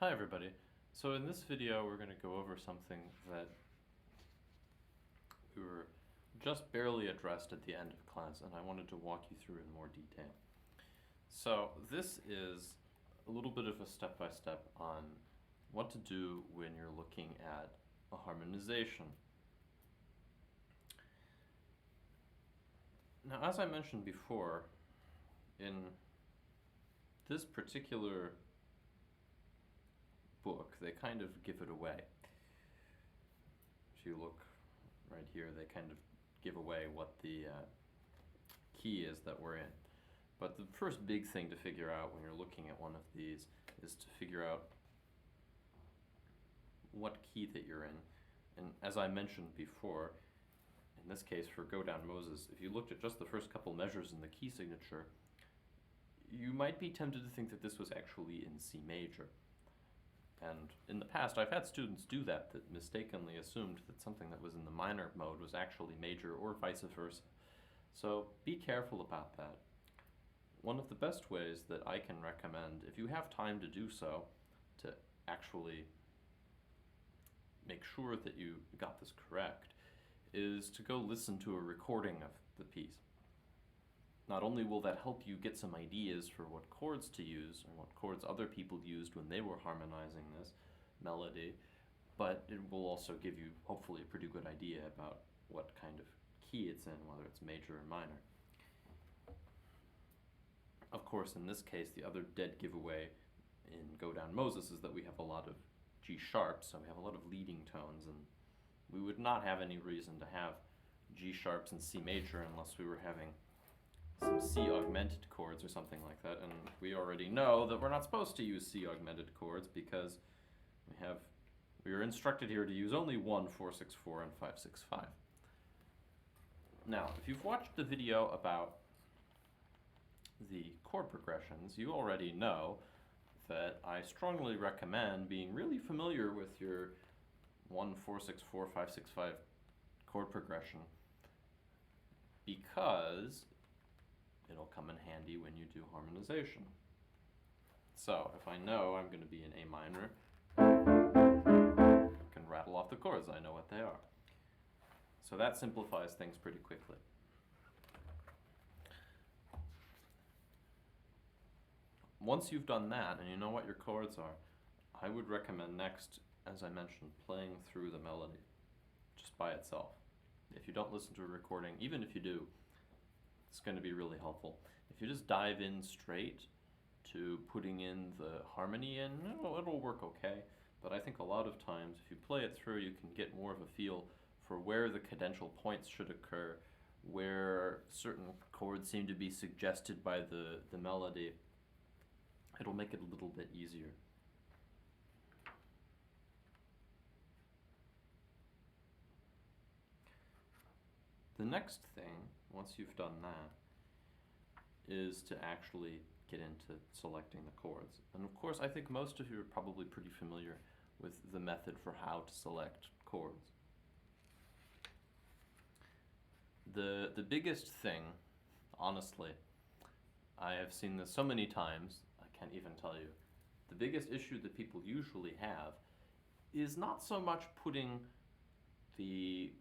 Hi everybody. So in this video we're going to go over something that we were just barely addressed at the end of class, and I wanted to walk you through in more detail. So this is a little bit of a step-by-step on what to do when you're looking at a harmonization. Now, as I mentioned before, in this particular book, they kind of give it away. If you look right here, they kind of give away what the key is that we're in. But the first big thing to figure out when you're looking at one of these is to figure out what key that you're in. And as I mentioned before, in this case for Go Down Moses, if you looked at just the first couple measures in the key signature, you might be tempted to think that this was actually in C major. And in the past, I've had students do that mistakenly assumed that something that was in the minor mode was actually major, or vice versa. So be careful about that. One of the best ways that I can recommend, if you have time to do so, to actually make sure that you got this correct, is to go listen to a recording of the piece. Not only will that help you get some ideas for what chords to use, or what chords other people used when they were harmonizing this melody, but it will also give you, hopefully, a pretty good idea about what kind of key it's in, whether it's major or minor. Of course, in this case, the other dead giveaway in Go Down Moses is that we have a lot of G sharps, so we have a lot of leading tones, and we would not have any reason to have G sharps and C major unless we were having some C augmented chords or something like that, and we already know that we're not supposed to use C augmented chords because we are instructed here to use only 1, 4, 6, 4, and 5, 6, 5. Now, if you've watched the video about the chord progressions, you already know that I strongly recommend being really familiar with your 1, 4, 6, 4, 5, 6, 5 chord progression, because it'll come in handy when you do harmonization. So if I know I'm going to be in A minor, I can rattle off the chords. I know what they are. So that simplifies things pretty quickly. Once you've done that and you know what your chords are, I would recommend next, as I mentioned, playing through the melody just by itself. If you don't listen to a recording, even if you do, it's going to be really helpful. If you just dive in straight to putting in the harmony in, it'll work okay. But I think a lot of times, if you play it through, you can get more of a feel for where the cadential points should occur, where certain chords seem to be suggested by the melody. It'll make it a little bit easier. The next thing, once you've done that, is to actually get into selecting the chords. And of course, I think most of you are probably pretty familiar with the method for how to select chords. The biggest thing, honestly, I have seen this so many times, I can't even tell you, the biggest issue that people usually have is not so much putting the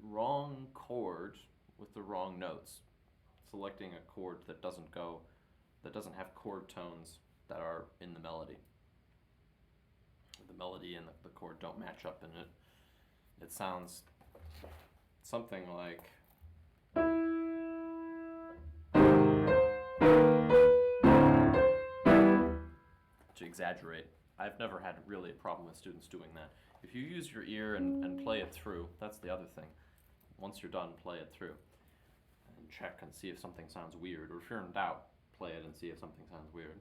wrong chord with the wrong notes, selecting a chord that doesn't have chord tones that are in the melody. The melody and the chord don't match up, and it sounds something like to exaggerate. I've never had really a problem with students doing that. If you use your ear and play it through, that's the other thing. Once you're done, play it through and check and see if something sounds weird, or if you're in doubt, play it and see if something sounds weird.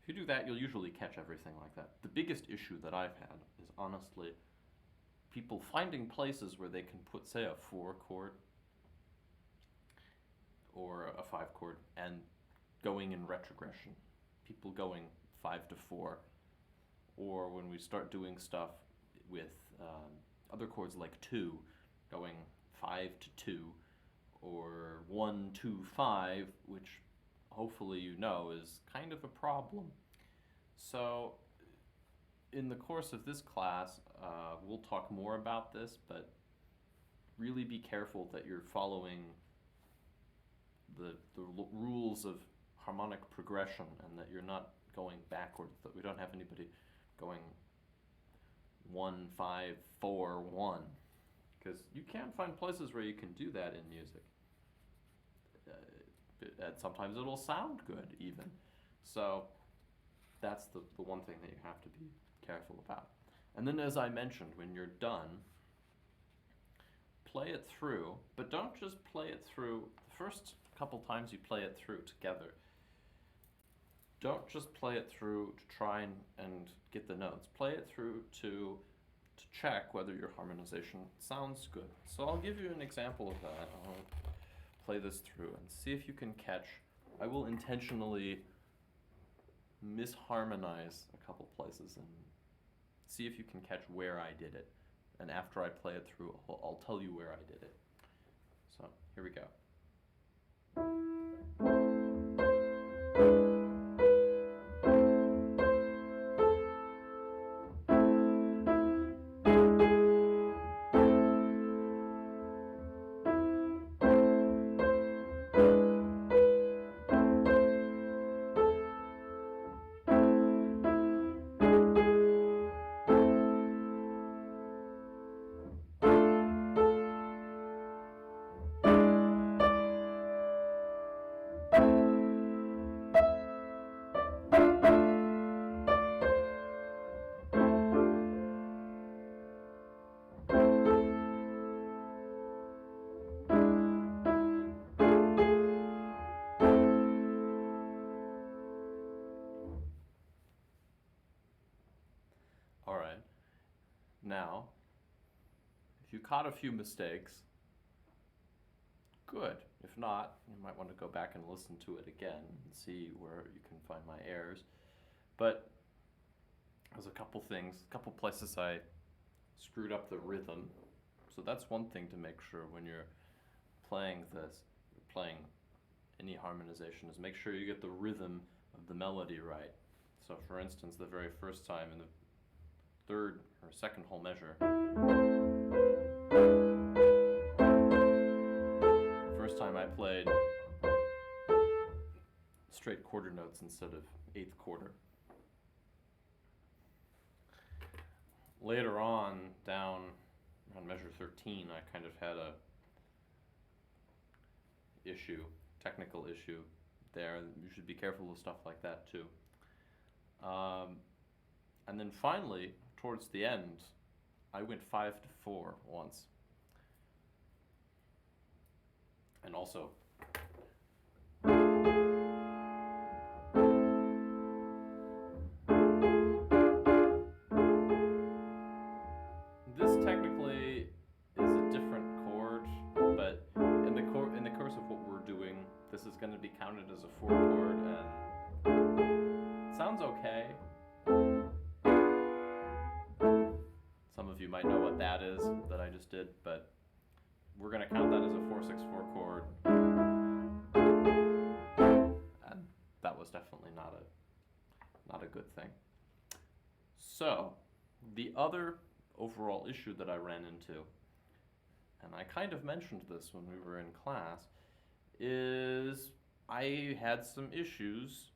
If you do that, you'll usually catch everything like that. The biggest issue that I've had is honestly people finding places where they can put, say, a 4 chord or a 5 chord and going in retrogression. People going 5 to 4, or when we start doing stuff with other chords like 2, going 5 to 2, or 1, 2, 5, which hopefully you know is kind of a problem. So in the course of this class, we'll talk more about this, but really be careful that you're following the rules of harmonic progression and that you're not going backwards, that we don't have anybody going 1, 5, 4, 1. Because you can find places where you can do that in music. And sometimes it'll sound good even. So that's the one thing that you have to be careful about. And then as I mentioned, when you're done, play it through, but don't just play it through the first couple times you play it through together. Don't just play it through to try and get the notes. Play it through to check whether your harmonization sounds good. So I'll give you an example of that. I'll play this through and see if you can catch. I will intentionally misharmonize a couple places and see if you can catch where I did it. And after I play it through, I'll tell you where I did it. So here we go. All right. Now, if you caught a few mistakes, good. If not, you might want to go back and listen to it again and see where you can find my errors. But there's a couple things, a couple places I screwed up the rhythm. So that's one thing to make sure when you're playing this, playing any harmonization, is make sure you get the rhythm of the melody right. So for instance, the very first time in the third or second whole measure, first time I played straight quarter notes instead of eighth quarter. Later on, down around measure 13, I kind of had a technical issue there. You should be careful with stuff like that too. And then finally, towards the end, I went 5-4 once. And also, this technically is a different chord, but in the course of what we're doing, this is going to be counted as a 4 chord, and it sounds okay. Some of you might know what that is that I just did, but we're going to count that as a 4/6/4 chord, and that was definitely not a good thing. So the other overall issue that I ran into, and I kind of mentioned this when we were in class, is I had some issues,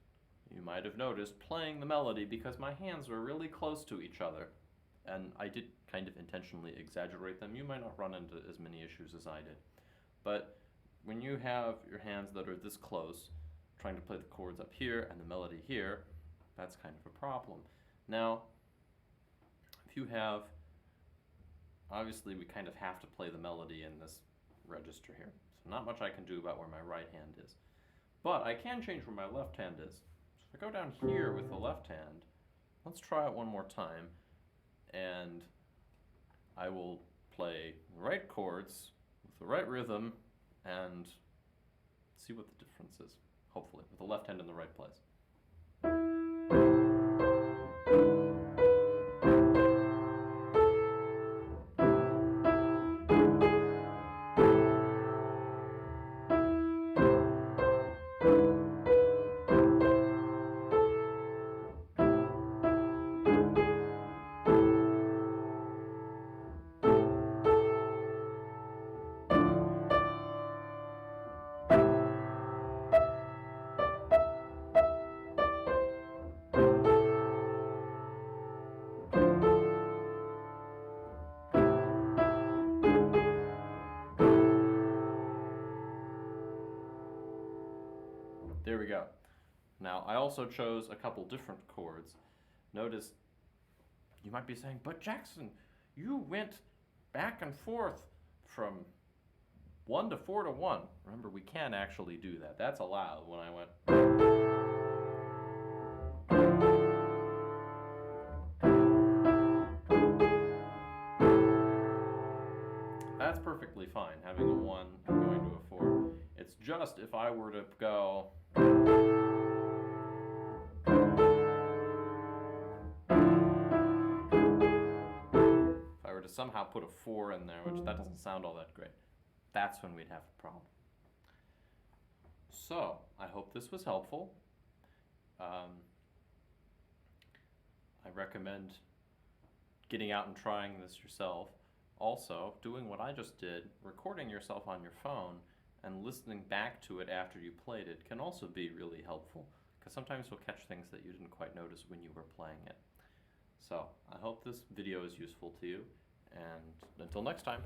you might have noticed, playing the melody because my hands were really close to each other. And I did kind of intentionally exaggerate them. You might not run into as many issues as I did. But when you have your hands that are this close, trying to play the chords up here and the melody here, that's kind of a problem. Now, if you have, obviously we kind of have to play the melody in this register here. So not much I can do about where my right hand is. But I can change where my left hand is. So if I go down here with the left hand, let's try it one more time. And I will play the right chords with the right rhythm and see what the difference is, hopefully, with the left hand in the right place. also chose a couple different chords. Notice, you might be saying, but Jackson, you went back and forth from 1 to 4 to 1. Remember, we can actually do that. That's allowed when I went. That's perfectly fine, having a 1 going to a 4. It's just if I were to go. If I were to somehow put a 4 in there, which that doesn't sound all that great, that's when we'd have a problem. So, I hope this was helpful. I recommend getting out and trying this yourself. Also, doing what I just did, recording yourself on your phone and listening back to it after you played it can also be really helpful, because sometimes you'll catch things that you didn't quite notice when you were playing it. So, I hope this video is useful to you, and until next time.